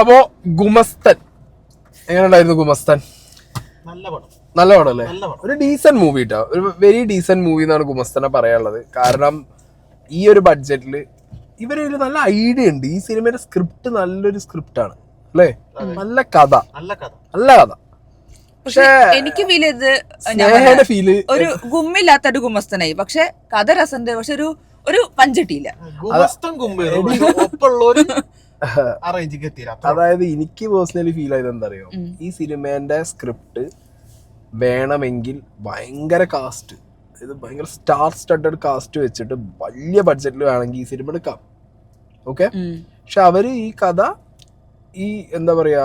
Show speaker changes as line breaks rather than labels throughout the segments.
അപ്പോ ഗുമസ്തൻ എങ്ങനെ ഉണ്ടായിരുന്നു? ഗുമസ്തൻ നല്ല പടം അല്ലേ? ഒരു ഡീസന്റ് മൂവി കേട്ടോ, ഒരു വെരി ഡീസന്റ് മൂവി എന്നാണ് ഗുമസ്തനെ പറയാനുള്ളത്. കാരണം ഈ ഒരു ബഡ്ജറ്റില് ഇവരൊരു നല്ല ഐഡിയ ഉണ്ട്. ഈ സിനിമയുടെ സ്ക്രിപ്റ്റ് നല്ലൊരു സ്ക്രിപ്റ്റ് ആണ് അല്ലേ? നല്ല കഥ. പക്ഷേ
എനിക്ക് ഫീൽ ചെയ്ത്
ഫീല്
ഒരു ഗുമ്മില്ലാത്തൊരു ഗുമസ്തനായി. പക്ഷെ കഥ രസമുണ്ട്, പക്ഷെ ഒരു പഞ്ചട്ടിയില്ല.
അതായത് എനിക്ക് പേഴ്സണലി ഫീൽ ആയത് എന്താ അറിയോ, ഈ സിനിമേന്റെ സ്ക്രിപ്റ്റ് വേണമെങ്കിൽ ഭയങ്കര കാസ്റ്റ്, ഇത് ഭയങ്കര സ്റ്റാർ സ്റ്റഡഡ് കാസ്റ്റ് വെച്ചിട്ട് വലിയ ബഡ്ജറ്റിൽ വേണമെങ്കിൽ ഈ സിനിമ എടുക്കാം. ഓക്കെ, പക്ഷെ അവര് ഈ കഥ ഈ എന്താ പറയാ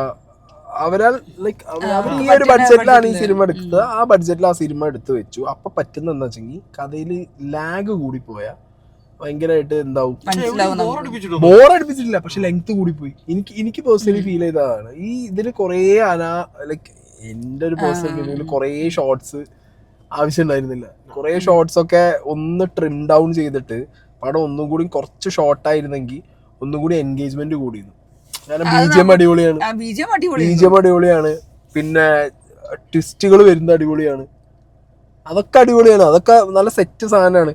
അവരാൽ ലൈക്ക് അവർ ഈ ഒരു ബഡ്ജറ്റിലാണ് ഈ സിനിമ എടുത്തത്. ആ ബഡ്ജറ്റിൽ ആ സിനിമ എടുത്ത് വെച്ചു. അപ്പൊ പറ്റുന്ന എന്താ വെച്ചെങ്കിൽ കഥയില് ലാഗ് കൂടി പോയാ ഭയങ്കരമായിട്ട് എന്താവും, ബോറടിപ്പിച്ചിട്ടില്ല, പക്ഷെ ലെങ്ത് കൂടി പോയി. എനിക്ക് പേഴ്സണലി ഫീൽ ചെയ്തതാണ്. ഈ ഇതില് കുറേ ലൈക്ക് എന്റെ ഒരു പേഴ്സണൽ ഫീലിംഗിൽ കുറേ ഷോർട്സ് ആവശ്യം ഉണ്ടായിരുന്നില്ല. കുറേ ഷോർട്സ് ഒക്കെ ഒന്ന് ട്രിം ഡൗൺ ചെയ്തിട്ട് പടം ഒന്നും കൂടി കുറച്ച് ഷോർട്ടായിരുന്നെങ്കിൽ ഒന്നും കൂടി എൻഗേജ്മെന്റ് കൂടിയിരുന്നു. കാരണം ബിജിഎം അടിപൊളിയാണ്, പിന്നെ ട്വിസ്റ്റുകൾ വരുന്ന അടിപൊളിയാണ്, അതൊക്കെ അടിപൊളിയാണ്, അതൊക്കെ നല്ല സെറ്റ് സാധനമാണ്.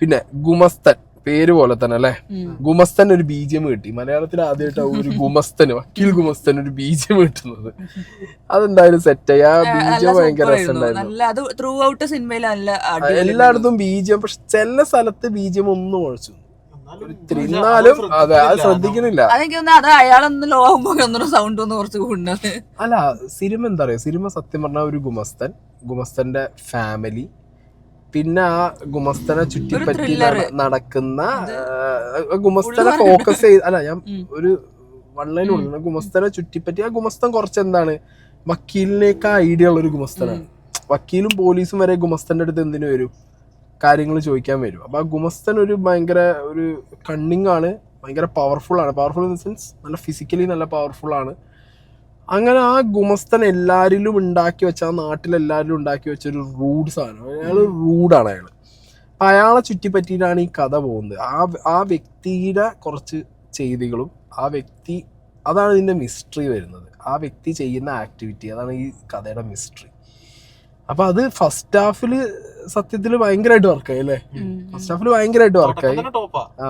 പിന്നെ ഗുമസ്തൻ പേര് പോലെ തന്നെ അല്ലെ, ഗുമസ്തൻ ഒരു ബിജിഎം കിട്ടി. മലയാളത്തിൽ ആദ്യമായിട്ടാവും ഒരു ഗുമസ്തന്, വക്കീൽ ഗുമസ്തൻ ഒരു ബിജിഎം കിട്ടുന്നത്. അതെന്തായാലും സെറ്റായി. ആ ബിജിഎം ഭയങ്കര രസമുണ്ടായിരുന്നു. എല്ലായിടത്തും ബിജിഎം, പക്ഷെ ചില സ്ഥലത്ത് ബിജിഎം ഒന്നും കുഴച്ചു. എന്നാലും അതെ, അത് ശ്രദ്ധിക്കണില്ല. അല്ല, സിനിമ എന്താ പറയാ, സിനിമ സത്യം പറഞ്ഞ ഒരു ഗുമസ്തന്റെ ഫാമിലി, പിന്നെ ആ ഗുമസ്തനെ ചുറ്റിപ്പറ്റി നടക്കുന്ന ഗുമസ്തനെ ഫോക്കസ് ചെയ്ത്, അല്ല ഞാൻ ഒരു വൺ ലൈൻ കൊടുക്കണം. ഗുമസ്തനെ ചുറ്റിപ്പറ്റി ആ ഗുമസ്തൻ കുറച്ച് എന്താണ്, വക്കീലിനേക്കാൾ ഐഡിയ ഉള്ള ഒരു ഗുമസ്തനാണ്. വക്കീലും പോലീസും വരെ ഗുമസ്തന്റെ അടുത്ത് എന്തിനു വരും, കാര്യങ്ങൾ ചോദിക്കാൻ വരും. അപ്പൊ ആ ഗുമസ്തൻ ഒരു ഭയങ്കര ഒരു കണ്ണിങ് ആണ്, ഭയങ്കര പവർഫുൾ ആണ്. പവർഫുൾ ഇൻ ദ സെൻസ് നല്ല ഫിസിക്കലി നല്ല പവർഫുൾ ആണ്. അങ്ങനെ ആ ഗുമസ്തൻ എല്ലാരിലും ഉണ്ടാക്കി വെച്ച, ആ നാട്ടിലെല്ലാരിലും ഉണ്ടാക്കി വെച്ച ഒരു റൂഡ് സാധനം. അയാൾ റൂഡാണ് അയാൾ. അപ്പൊ അയാളെ ചുറ്റിപ്പറ്റിയിട്ടാണ് ഈ കഥ പോകുന്നത്. ആ വ്യക്തിയുടെ കുറച്ച് ചെയ്തികളും അതാണ് ഇതിന്റെ മിസ്റ്ററി വരുന്നത്. ആ വ്യക്തി ചെയ്യുന്ന ആക്ടിവിറ്റി, അതാണ് ഈ കഥയുടെ മിസ്റ്ററി. അപ്പൊ അത് ഫസ്റ്റ് ഹാഫില് സത്യത്തില് ഭയങ്കരമായിട്ട് വർക്കായി അല്ലേ? ഫസ്റ്റ് ഹാഫില് ഭയങ്കരമായിട്ട് വർക്കായി. ആ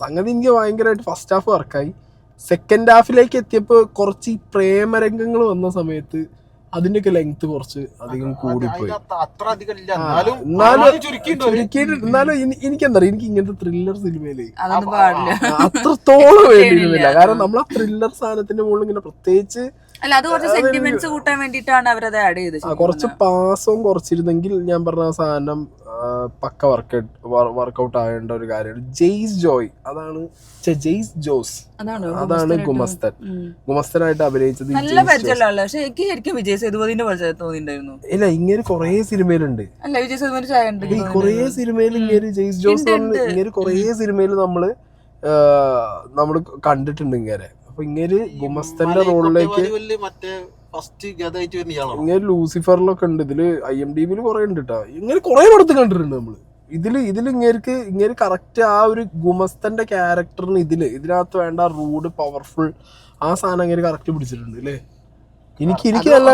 സംഗതി എനിക്ക് ഭയങ്കരമായിട്ട് ഫസ്റ്റ് ഹാഫ് വർക്കായി. സെക്കൻഡ് ഹാഫിലേക്ക് എത്തിയപ്പോ കുറച്ച് ഈ പ്രേമരംഗങ്ങൾ വന്ന സമയത്ത് അതിന്റെയൊക്കെ ലെങ്ത് കുറച്ച് അധികം കൂടിപ്പോയി. എന്നാലും എനിക്കെന്താ പറയുക, എനിക്ക് ഇങ്ങനത്തെ ത്രില്ലർ സിനിമയില് അത്രത്തോളം വേണ്ടിയിരുന്നില്ല. കാരണം നമ്മൾ ആ ത്രില്ലർ സാധനത്തിന്റെ മുകളിൽ ഇങ്ങനെ പ്രത്യേകിച്ച് കുറച്ച് പാസവും കുറച്ചിരുന്നെങ്കിൽ ഞാൻ പറഞ്ഞ ആ സാധനം പക്ക വർക്കൗട്ട് ആകേണ്ട ഒരു കാര്യമാണ്. ജെയ്സ് ജോസ് അതാണ് ഗുമസ്തനായിട്ട് അഭിനയിച്ചത്. ഇല്ല, ഇങ്ങനെ കൊറേ സിനിമയിലുണ്ട്, കൊറേ സിനിമയിൽ ഇങ്ങനെ ജെയ്സ് ജോസ് ഇങ്ങനെ കൊറേ സിനിമയിൽ നമ്മള് കണ്ടിട്ടുണ്ട് ഇങ്ങനെ. അപ്പൊ ഇങ്ങനെ ഗുമസ്തന്റെ റോളിലേക്ക് ഇങ്ങനെ ലൂസിഫറിലൊക്കെ ഉണ്ട്, ഇതില് IMDb കുറെ ഉണ്ട് കേട്ടോ. ഇങ്ങനെ കുറെ പടത്ത് കണ്ടിട്ടുണ്ട് നമ്മള്. ഇതില് ഇങ്ങനെ കറക്റ്റ് ആ ഒരു ഗുമസ്തന്റെ ക്യാരക്ടറിന് ഇതിനകത്ത് വേണ്ട റൂഡ് പവർഫുൾ ആ സാധനം ഇങ്ങനെ കറക്റ്റ് പിടിച്ചിട്ടുണ്ട് അല്ലേ? എനിക്ക് നല്ല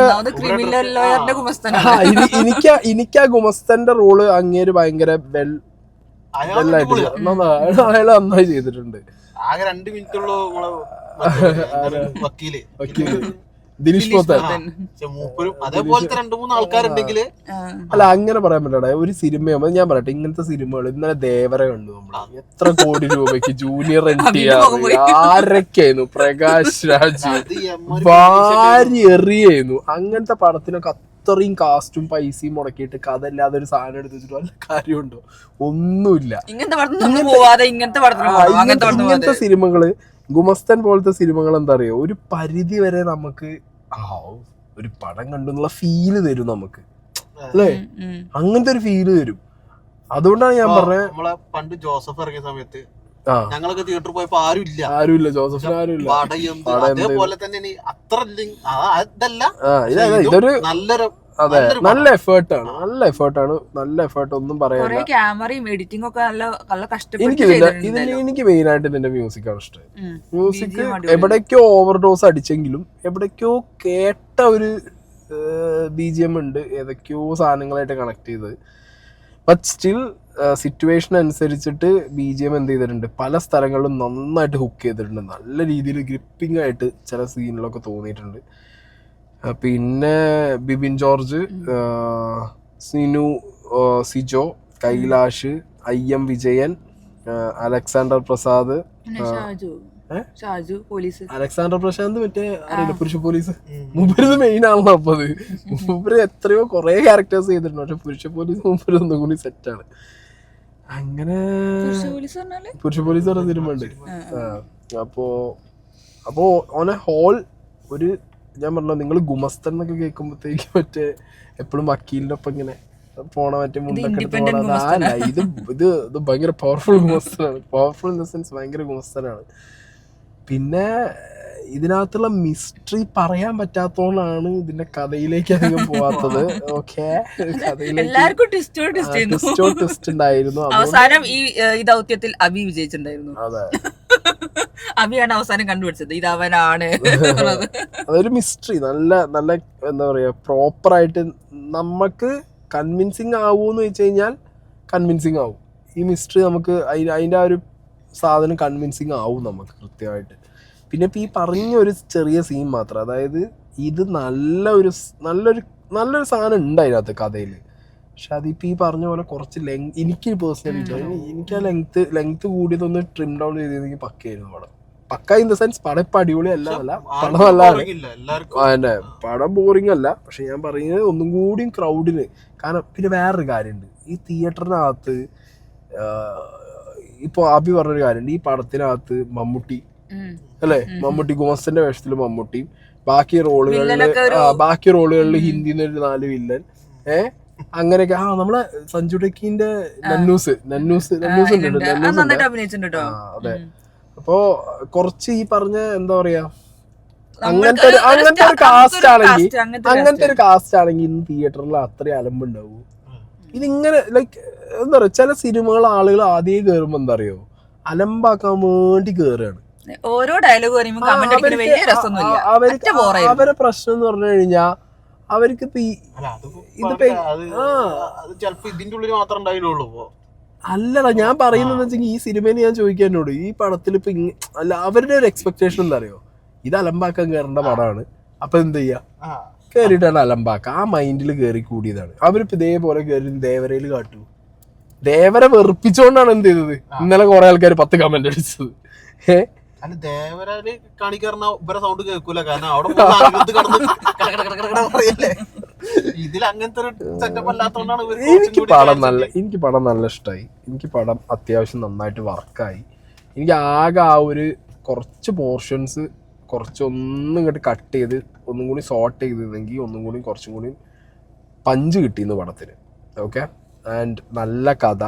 എനിക്ക് ആ ഗുമസ്തന്റെ റോള് അങ്ങേര് ഭയങ്കര അയാൾ നന്നായി ചെയ്തിട്ടുണ്ട്.
ആകെ 2 മിനിറ്റുള്ളൂ വക്കീല്
ദിനേശ് പോത്തൻ.
അതേപോലത്തെ 2-3 ആൾക്കാരുണ്ടെങ്കിൽ
അല്ല, അങ്ങനെ പറയാൻ പറ്റില്ല. ഒരു സിനിമയാകുമ്പോ ഞാൻ പറയട്ടെ, ഇങ്ങനത്തെ സിനിമകൾ ഇന്നലെ ദേവര കണ്ടു നമ്മള്. എത്ര കോടി രൂപയ്ക്ക് ജൂനിയർ NTR ആരൊക്കെയായിരുന്നു, പ്രകാശ് രാജ് വാരി എറിയായിരുന്നു. അങ്ങനത്തെ പടത്തിനൊക്കെ അത്രയും കാസ്റ്റും പൈസയും മുടക്കിയിട്ട് കഥ ഇല്ലാതെ ഒരു സാധനം എടുത്ത് വെച്ചിട്ട് വല്ല കാര്യമുണ്ടോ? ഒന്നുമില്ല. ഇങ്ങനത്തെ സിനിമകള്, ഗുമസ്തൻ പോലത്തെ സിനിമകൾ എന്താ അറിയോ, ഒരു പരിധി വരെ നമുക്ക് ഒരു പടം കണ്ടെന്നുള്ള ഫീല് തരും നമുക്ക് അല്ലേ? അങ്ങനത്തെ ഒരു ഫീല് തരും. അതുകൊണ്ടാണ് ഞാൻ പറഞ്ഞത്.
പണ്ട് ജോസഫ് ഇറങ്ങിയ സമയത്ത് ഞങ്ങളൊക്കെ തിയേറ്ററിൽ പോയപ്പോ
ആരുമില്ല, ജോസഫിന് ആരുമില്ല.
അതേപോലെ തന്നെ അത്ര ഇതൊരു നല്ലൊരു
അതെ നല്ല എഫേർട്ടാണ്, നല്ല എഫേർട്ട്, ഒന്നും പറയാനില്ല.
ക്യാമറയും എഡിറ്റിംഗ് ഒക്കെ നല്ല
എനിക്ക് മെയിൻ ആയിട്ട് ഇതിന്റെ മ്യൂസിക് ആണ് ഇഷ്ടം. മ്യൂസിക് എവിടേക്കോ ഓവർഡോസ് അടിച്ചെങ്കിലും എവിടേക്കോ കേട്ട ഒരു BGM ഉണ്ട്, ഏതൊക്കെയോ സാധനങ്ങളായിട്ട് കണക്ട് ചെയ്ത്. ബട്ട് സ്റ്റിൽ സിറ്റുവേഷൻ അനുസരിച്ചിട്ട് BGM എന്ത് ചെയ്തിട്ടുണ്ട്, പല സ്ഥലങ്ങളിലും നന്നായിട്ട് ഹുക്ക് ചെയ്തിട്ടുണ്ട്, നല്ല രീതിയിൽ ഗ്രിപ്പിംഗ് ആയിട്ട് ചില സീനിലൊക്കെ തോന്നിയിട്ടുണ്ട്. പിന്നെ ബിബിൻ ജോർജ്, സിനു, സിജോ, കൈലാഷ്, IM വിജയൻ, അലക്സാണ്ടർ പ്രസാദ്, അലക്സാണ്ടർ പ്രശാന്ത് മറ്റേ അറിയില്ല പുരുഷ പോലീസ്, മൂപ്പര് മെയിൻ ആണല്ലോ. അപ്പൊ അത് മൂപ്പര് എത്രയോ കൊറേ ക്യാരക്ടേഴ്സ് ചെയ്തിട്ടുണ്ട്, പക്ഷെ പുരുഷ പോലീസ് മൂപ്പര് ഒന്നും കൂടി സെറ്റാണ്. അങ്ങനെ പുരുഷ പോലീസ് പറഞ്ഞ സിനിമ ഉണ്ട്. അപ്പോ ഓൺ എ ഹോൾ ഒരു, ഞാൻ പറഞ്ഞ നിങ്ങൾ ഗുമസ്തൻ എന്നൊക്കെ കേൾക്കുമ്പോഴത്തേക്ക് മറ്റേ എപ്പോഴും വക്കീലിന്റെ ഒപ്പം ഇങ്ങനെ പോണ മറ്റേ മുണ്ടൊക്കെ പോണ ഇത് ഭയങ്കര പവർഫുൾ ഗുമസ്തനാണ്. പവർഫുൾ ഇൻ ദ സെൻസ് ഭയങ്കര ഗുമസ്തനാണ്. പിന്നെ ഇതിനകത്തുള്ള മിസ്റ്ററി പറയാൻ പറ്റാത്തോണ്ടാണ് ഇതിന്റെ കഥയിലേക്ക് അധികം പോവാത്തത്. ഓക്കെ, ട്വിസ്റ്റ് ഉണ്ടായിരുന്നു.
അവസാനം ഈ ദൗത്യത്തിൽ അബി വിജയിച്ചിട്ടുണ്ടായിരുന്നു.
അതെ,
അബിയാണ് അവസാനം കണ്ടുപിടിച്ചത് ഇത് അവനാണ്.
അതൊരു മിസ്റ്ററി നല്ല എന്താ പറയാ, പ്രോപ്പർ ആയിട്ട് നമുക്ക് കൺവിൻസിങ് ആവൂന്ന് വെച്ച് കഴിഞ്ഞാൽ കൺവിൻസിങ് ആവും. ഈ മിസ്റ്ററി നമുക്ക് അതിന്റെ ആ ഒരു സാധനം കൺവിൻസിങ് ആവും നമുക്ക് കൃത്യമായിട്ട്. പിന്നെ ഇപ്പം ഈ പറഞ്ഞ ഒരു ചെറിയ സീൻ മാത്രം, അതായത് ഇത് നല്ലൊരു സാധനം ഉണ്ട് അതിനകത്ത് കഥയിൽ. പക്ഷെ അതിപ്പോൾ ഈ പറഞ്ഞ പോലെ കുറച്ച് എനിക്ക് പേഴ്സണലി എനിക്ക് ആ ലെങ്ത് കൂടിയതൊന്ന് ട്രിം ഡൗൺ ചെയ്തിരുന്നെങ്കിൽ പക്കയായിരുന്നു പടം. പക്ക ഇൻ ദ സെൻസ് പടം ഇപ്പം അടിപൊളിയല്ല, പടമല്ല, പടം ബോറിംഗ് അല്ല. പക്ഷെ ഞാൻ പറയുന്നത് ഒന്നും കൂടിയും ക്രൗഡിന്, കാരണം പിന്നെ വേറൊരു കാര്യമുണ്ട്, ഈ തിയേറ്ററിനകത്ത് ഇപ്പോൾ അഭി പറഞ്ഞൊരു കാര്യമുണ്ട്, ഈ പടത്തിനകത്ത് മമ്മൂട്ടി അല്ലെ, മമ്മൂട്ടി ഗുമസ്തന്റെ വേഷത്തിൽ മമ്മൂട്ടിയും, ബാക്കി റോളുകളിൽ ഹിന്ദിന്ന് ഒരു 4 വില്ലൻ, അങ്ങനെയൊക്കെ. നമ്മളെ സഞ്ജു ടെക്കിന്റെ നന്നൂസ് ഉണ്ട്. അതെ, അപ്പോ കുറച്ച് ഈ പറഞ്ഞ എന്താ പറയാ, അങ്ങനത്തെ ഒരു കാസ്റ്റ് ആണെങ്കിൽ ഇന്ന് തിയേറ്ററിൽ അത്രയും അലമ്പുണ്ടാവൂ. ഇതിങ്ങനെ ലൈക്ക് എന്താ പറയാ, ചില സിനിമകൾ ആളുകൾ ആദ്യം കേറുമ്പോ എന്താ അറിയോ, അലമ്പാക്കാൻ വേണ്ടി കേറുകയാണ്.
ഓരോ ഡയലോഗ്
അവരെ പ്രശ്നം എന്ന് പറഞ്ഞു കഴിഞ്ഞാ അവർക്ക് അല്ലടാ, ഞാൻ പറയുന്നത് വെച്ചെങ്കിൽ ഈ സിനിമയിൽ ഞാൻ ചോദിക്കാനോട് ഈ പടത്തിൽ ഇപ്പൊ അല്ല, അവരുടെ ഒരു എക്സ്പെക്ടേഷൻ എന്താ അറിയോ, ഇത് അലമ്പാക്കാൻ കയറേണ്ട പടമാണ്, അപ്പൊ എന്ത് ചെയ്യാ, കേറിയിട്ടാണ് അലമ്പാക്ക, ആ മൈൻഡിൽ കയറി കൂടിയതാണ്. അവരിപ്പോ ഇതേപോലെ കയറി ദേവരയിൽ കാട്ടു, ദേവരെ വെറുപ്പിച്ചോണ്ടാണ് എന്ത് ചെയ്തത്, ഇന്നലെ കുറെ ആൾക്കാർ 10 കമന്റ് അടിച്ചത്.
അല്ല, ദേവരാല് കാണിക്കാറുന്ന ഇവരെ സൗണ്ട് കേൾക്കൂല, കാരണം അവിടെ ഇതിൽ അങ്ങനത്തെ സെറ്റപ്പ് അല്ലാത്തോണ്ടാണ്.
എനിക്ക് പടം നല്ല ഇഷ്ടമായി. എനിക്ക് പടം അത്യാവശ്യം നന്നായിട്ട് വർക്കായി. എനിക്ക് ആകെ ആ ഒരു കുറച്ച് പോർഷൻസ് കുറച്ചൊന്നും ഇങ്ങോട്ട് കട്ട് ചെയ്ത് ഒന്നും കൂടി സോർട്ട് ചെയ്തിരുന്നെങ്കിൽ ഒന്നും കൂടി കുറച്ചും കൂടി പഞ്ച് കിട്ടിയിരുന്നു പടത്തിന്. ഓക്കെ, ആൻഡ് നല്ല കഥ,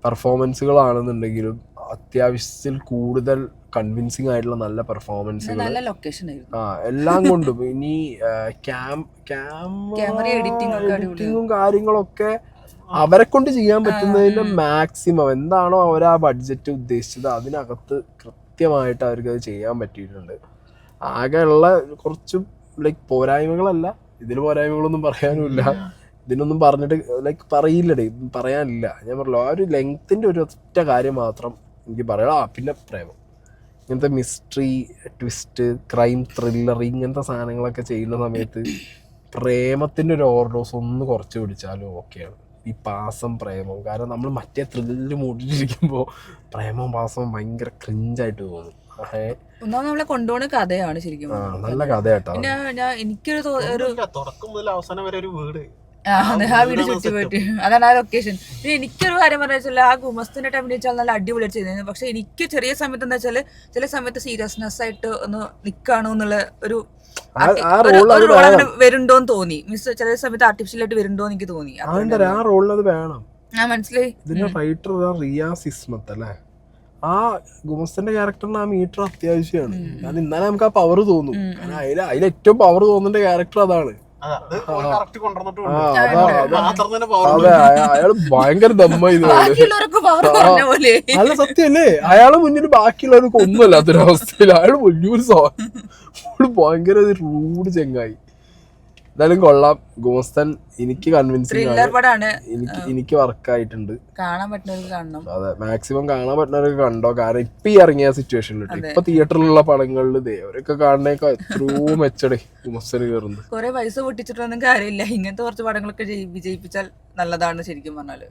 പെർഫോമൻസുകളാണെന്നുണ്ടെങ്കിലും അത്യാവശ്യത്തിൽ കൂടുതൽ കൺവിൻസിങ് ആയിട്ടുള്ള നല്ല പെർഫോമൻസുകൾ, എല്ലാം കൊണ്ടും. ഇനി എഡിറ്റിങ്ങും കാര്യങ്ങളൊക്കെ അവരെ കൊണ്ട് ചെയ്യാൻ പറ്റുന്നതിന്റെ മാക്സിമം എന്താണോ അവർ ആ ബഡ്ജറ്റ് ഉദ്ദേശിച്ചത് അതിനകത്ത് കൃത്യമായിട്ട് അവർക്ക് അത് ചെയ്യാൻ പറ്റിയിട്ടുണ്ട്. ആകെയുള്ള കുറച്ച് ലൈക്ക് പോരായ്മകളല്ല, ഇതിൽ പോരായ്മകളൊന്നും പറയാനുമില്ല, ഇതിനൊന്നും പറഞ്ഞിട്ട് ലൈക്ക് പറയാനില്ല. ഞാൻ പറഞ്ഞല്ലോ, ആ ഒരു ലെങ്ത്തിന്റെ ഒരു ഒറ്റ കാര്യം മാത്രം എനിക്ക് പറയാം. പിന്നെ പ്രേമം, ഇങ്ങനത്തെ മിസ്റ്ററി, ട്വിസ്റ്റ്, ക്രൈം, ത്രില്ലർ ഇങ്ങനത്തെ സാധനങ്ങളൊക്കെ ചെയ്യുന്ന സമയത്ത് പ്രേമത്തിൻ്റെ ഒരു ഓവർഡോസ് ഒന്ന് കുറച്ച് പിടിച്ചാലും ഓക്കെയാണ്. ഈ പാസം പ്രേമം, കാരണം നമ്മൾ മറ്റേ ത്രില്ലിൽ മൂടിയിട്ടിരിക്കുമ്പോൾ പ്രേമം പാസം ഭയങ്കര ക്രിഞ്ചായിട്ട് തോന്നും.
നമ്മളെ കൊണ്ടുപോകുന്ന കഥയാണ് ശരിക്കും,
നല്ല കഥയാട്ടോ.
എനിക്കൊരു
തുടക്കം മുതൽ അവസാനം വരെ ഒരു വീട്,
ആ വീട് ചുറ്റിപ്പോയിട്ട് അതാണ് ആ ലൊക്കേഷൻ. പിന്നെ എനിക്കൊരു കാര്യം പറഞ്ഞാൽ വെച്ചാൽ ആ ഗുമസ്തന്റെ ടൈമിൽ വെച്ചാൽ നല്ല അടിപൊളിയായിട്ട് ചെയ്തിരുന്നു. പക്ഷെ എനിക്ക് ചെറിയ സമയത്ത് എന്താ വെച്ചാൽ ചില സമയത്ത് സീരിയസ്നെസ് ആയിട്ട് ഒന്ന് നിൽക്കാണോ എന്നുള്ള ഒരു റോൾ അങ്ങനെ വരുന്നുണ്ടോന്ന് തോന്നി. ചില സമയത്ത് ആർട്ടിഫിഷ്യൽ ആയിട്ട് വരുന്നുണ്ടോന്ന് എനിക്ക് തോന്നി.
ആ റോളിൽ വേണം.
മനസ്സിലായി.
ഇതിന്റെ റൈറ്റർ റിയാസ് ഇസ്മത്ത് അല്ലേ, ആ ഗുമസ്തന്റെ ക്യാരക്ടറിന് ആ മീറ്റർ അത്യാവശ്യമാണ്. കാരണം ഇന്നാലെ നമുക്ക് ആ പവർ തോന്നും. കാരണം അതിൽ ഏറ്റവും പവർ തോന്നുന്ന ക്യാരക്ടർ അതാണ്.
കറക്റ്റ് കൊണ്ടുവന്നിട്ടുണ്ട് മാത്രം തന്നെ
അതെ അയാള് ഭയങ്കര ദമ്മായി
ബാക്കിയുള്ളവരൊക്കെ power കുറഞ്ഞ പോലെ.
അല്ല സത്യല്ലേ അയാളെ മുന്നിൽ ബാക്കിയുള്ളവർക്ക് ഒന്നുമല്ലാത്തൊരവസ്ഥയിൽ അയാള് വലിയൊരു സാധനം ഭയങ്കര റൂഡ് ചെങ്ങായി. എന്തായാലും കൊള്ളാം. ഗുമസ്തൻ എനിക്ക് കൺവിൻസിംഗ്
ത്രില്ലർ പടാണ്.
എനിക്ക് വർക്കായിട്ടുണ്ട്.
കാണാൻ പറ്റുന്നവർക്ക് കാണണം.
അതെ മാക്സിമം കാണാൻ പറ്റുന്നവരൊക്കെ കണ്ടോ. കാരണം ഇപ്പൊ ഈ ഇറങ്ങിയ സിറ്റുവേഷനിൽ ഇപ്പൊ തിയേറ്ററിലുള്ള പടങ്ങളിൽ അവരൊക്കെ കാണുന്നേക്കാൾ എത്രയോ മെച്ചടേ ഗുമസ്തന് കയറുന്നത്.
കുറെ പൈസ പൊട്ടിച്ചിട്ടൊന്നും കാര്യമില്ല. ഇങ്ങനത്തെ കുറച്ച് പടങ്ങളൊക്കെ വിജയിപ്പിച്ചാൽ നല്ലതാണ് ശരിക്കും പറഞ്ഞാല്.